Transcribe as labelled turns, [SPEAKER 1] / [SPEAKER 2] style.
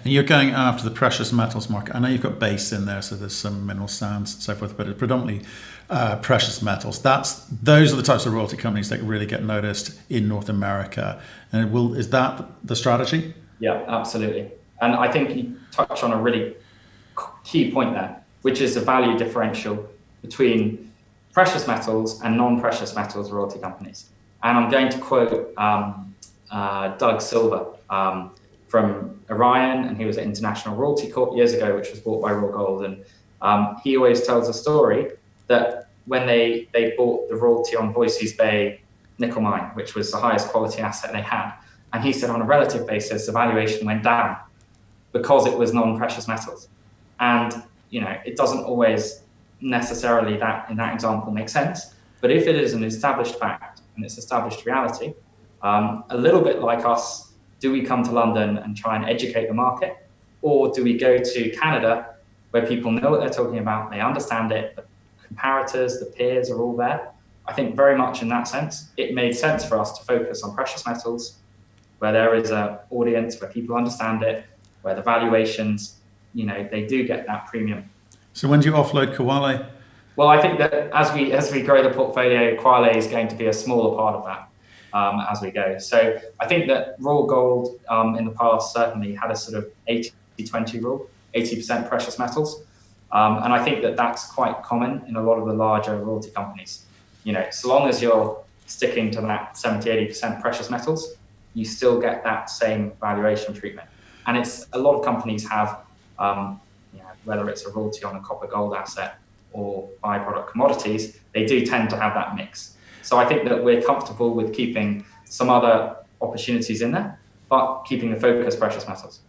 [SPEAKER 1] And you're going after the precious metals market. I know you've got base in there, so there's some mineral sands and so forth, but it's predominantly precious metals. Those are the types of royalty companies that really get noticed in North America. And is that the strategy?
[SPEAKER 2] Yeah, absolutely. And I think you touch on a really key point there, which is the value differential between precious metals and non-precious metals royalty companies. And I'm going to quote Doug Silver from Orion, and he was at International Royalty Corp years ago, which was bought by Royal Gold. And he always tells a story that when they bought the royalty on Voisey's Bay nickel mine, which was the highest quality asset they had, and he said on a relative basis, the valuation went down because it was non-precious metals. And it doesn't always necessarily in that example make sense, but if it is an established fact and it's established reality, a little bit like us, do we come to London and try and educate the market, or do we go to Canada where people know what they're talking about, they understand it, the comparators, the peers are all there? I think very much in that sense, it made sense for us to focus on precious metals, where there is an audience, where people understand it, where the valuations, they do get that premium.
[SPEAKER 1] So when do you offload Kwale?
[SPEAKER 2] Well, I think that as we grow the portfolio, Kwale is going to be a smaller part of that as we go. So I think that Royal Gold in the past certainly had a sort of 80-20 rule, 80% precious metals. And I think that that's quite common in a lot of the larger royalty companies. So long as you're sticking to that 70-80% precious metals, you still get that same valuation treatment. And it's a lot of companies have, whether it's a royalty on a copper gold asset or byproduct commodities, they do tend to have that mix. So I think that we're comfortable with keeping some other opportunities in there, but keeping the focus precious metals.